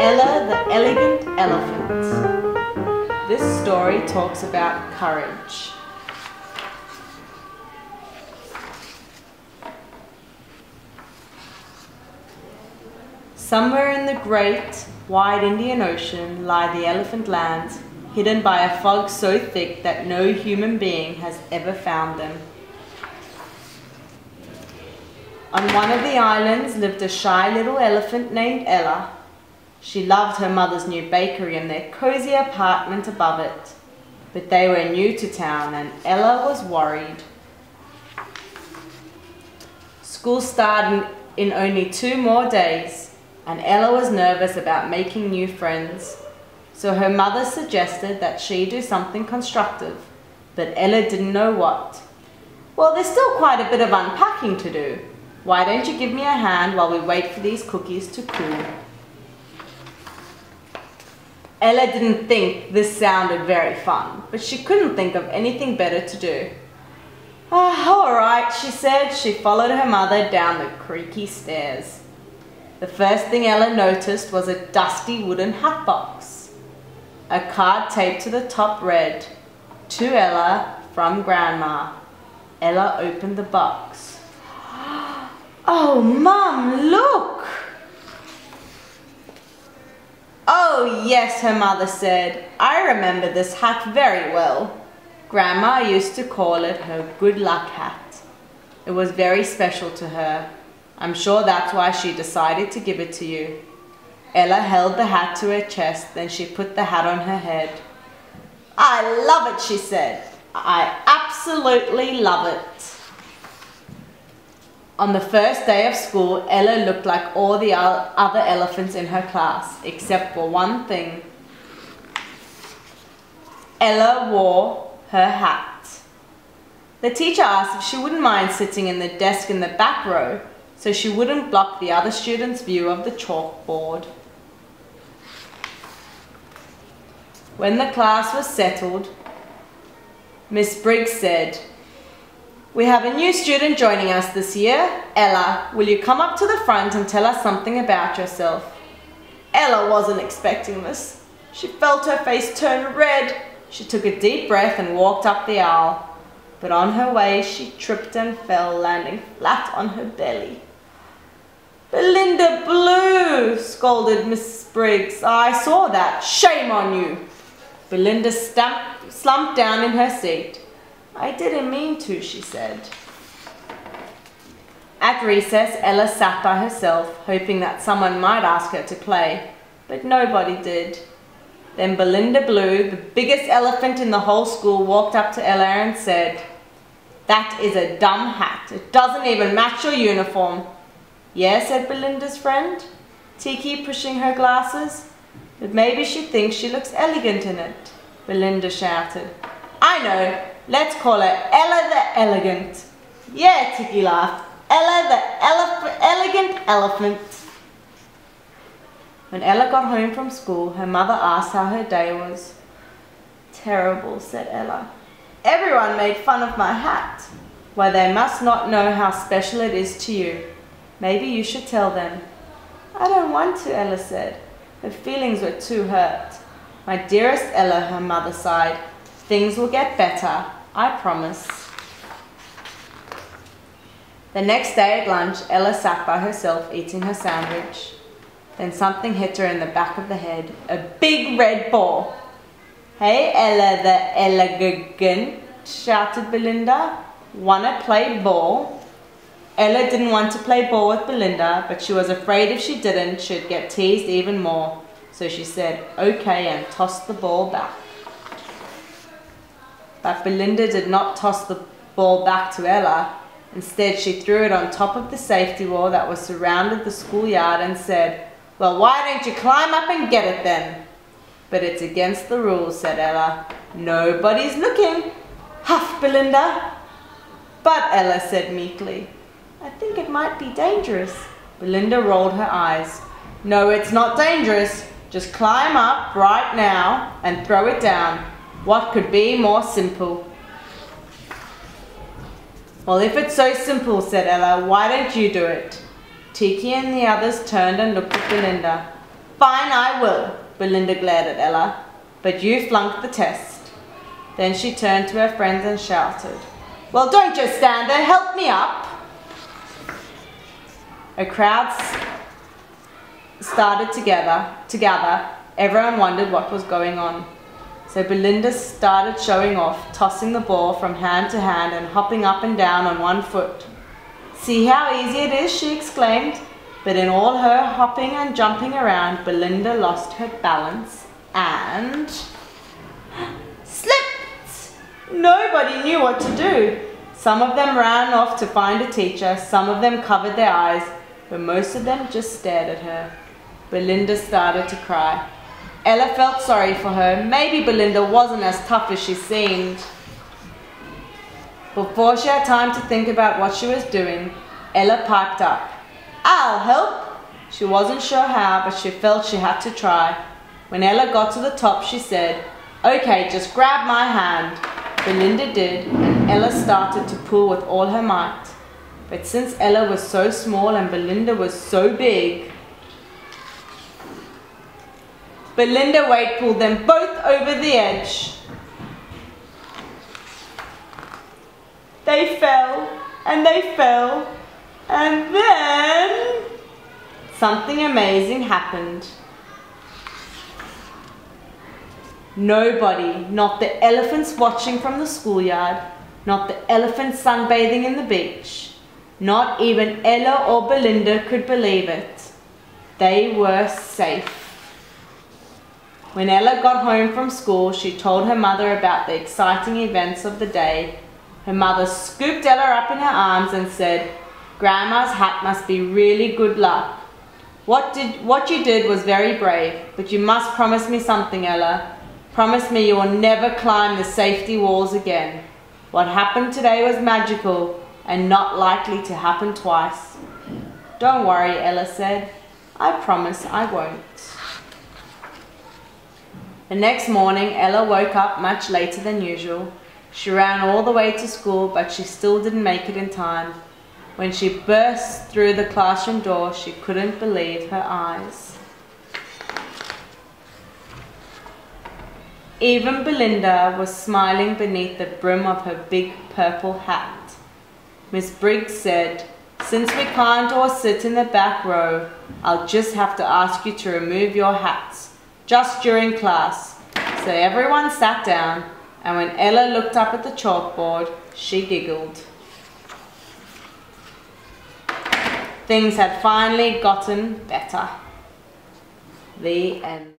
Ella the Elegant Elephant. This story talks about courage. Somewhere in the great, wide Indian Ocean lie the elephant lands, hidden by a fog so thick that no human being has ever found them. On one of the islands lived a shy little elephant named Ella. She loved her mother's new bakery and their cozy apartment above it. But they were new to town and Ella was worried. School started in only 2 more days, and Ella was nervous about making new friends. So her mother suggested that she do something constructive, but Ella didn't know what. Well, there's still quite a bit of unpacking to do. Why don't you give me a hand while we wait for these cookies to cool? Ella didn't think this sounded very fun, but she couldn't think of anything better to do. All right, she said. She followed her mother down the creaky stairs. The first thing Ella noticed was a dusty wooden hat box. A card taped to the top read, "To Ella from Grandma." Ella opened the box. Oh, Mum, look! Oh, yes, her mother said. I remember this hat very well. Grandma used to call it her good luck hat. It was very special to her. I'm sure that's why she decided to give it to you. Ella held the hat to her chest, then she put the hat on her head. I love it, she said. I absolutely love it. On the first day of school, Ella looked like all the other elephants in her class, except for one thing. Ella wore her hat. The teacher asked if she wouldn't mind sitting in the desk in the back row, so she wouldn't block the other students' view of the chalkboard. When the class was settled, Miss Briggs said, "We have a new student joining us this year. Ella, will you come up to the front and tell us something about yourself?" Ella wasn't expecting this. She felt her face turn red. She took a deep breath and walked up the aisle. But on her way, she tripped and fell, landing flat on her belly. "Belinda Blue!" scolded Miss Briggs. "I saw that. Shame on you!" Belinda slumped down in her seat. "I didn't mean to," she said. At recess, Ella sat by herself, hoping that someone might ask her to play, but nobody did. Then Belinda Blue, the biggest elephant in the whole school, walked up to Ella and said, "That is a dumb hat. It doesn't even match your uniform." "Yes," said Belinda's friend, Tiki pushing her glasses. "But maybe she thinks she looks elegant in it," Belinda shouted. "I know. Let's call her Ella the Elegant." "Yeah," Tiki laughed. "Ella the Elegant Elephant." When Ella got home from school, her mother asked how her day was. "Terrible," said Ella. "Everyone made fun of my hat." "Why, they must not know how special it is to you. Maybe you should tell them." "I don't want to," Ella said. Her feelings were too hurt. "My dearest Ella," her mother sighed, "things will get better. I promise." The next day at lunch, Ella sat by herself eating her sandwich. Then something hit her in the back of the head. A big red ball. "Hey, Ella the Elegant," shouted Belinda. "Wanna play ball?" Ella didn't want to play ball with Belinda, but she was afraid if she didn't, she'd get teased even more. So she said, "Okay," and tossed the ball back. But Belinda did not toss the ball back to Ella. Instead, she threw it on top of the safety wall that was surrounded the schoolyard and said, "Well, why don't you climb up and get it then?" "But it's against the rules," said Ella. "Nobody's looking." Huffed Belinda. "But," Ella said meekly, "I think it might be dangerous." Belinda rolled her eyes. "No, it's not dangerous. Just climb up right now and throw it down. What could be more simple?" "Well, if it's so simple," said Ella, "why don't you do it?" Tiki and the others turned and looked at Belinda. Fine, I will. Belinda glared at Ella. But you flunked the test. Then she turned to her friends and shouted, well, don't just stand there, help me up. A crowd started to gather. Everyone wondered what was going on. So Belinda started showing off, tossing the ball from hand to hand and hopping up and down on one foot. See how easy it is, she exclaimed. But in all her hopping and jumping around, Belinda lost her balance and slipped. Nobody knew what to do. Some of them ran off to find a teacher, some of them covered their eyes, but most of them just stared at her. Belinda started to cry. Ella felt sorry for her. Maybe Belinda wasn't as tough as she seemed. Before she had time to think about what she was doing, Ella piped up. I'll help. She wasn't sure how, but she felt she had to try. When Ella got to the top, she said, okay, just grab my hand. Belinda did, and Ella started to pull with all her might. But since Ella was so small and Belinda was so big, Belinda weight pulled them both over the edge. They fell, and then something amazing happened. Nobody, not the elephants watching from the schoolyard, not the elephants sunbathing in the beach, not even Ella or Belinda could believe it. They were safe. When Ella got home from school, she told her mother about the exciting events of the day. Her mother scooped Ella up in her arms and said, Grandma's hat must be really good luck. What you did was very brave, but you must promise me something, Ella. Promise me you will never climb the safety walls again. What happened today was magical and not likely to happen twice. Don't worry, Ella said. I promise I won't. The next morning, Ella woke up much later than usual. She ran all the way to school, but she still didn't make it in time. When she burst through the classroom door, she couldn't believe her eyes. Even Belinda was smiling beneath the brim of her big purple hat. Miss Briggs said, since we can't all sit in the back row, I'll just have to ask you to remove your hats, just during class. So everyone sat down, and when Ella looked up at the chalkboard, she giggled. Things had finally gotten better. The end.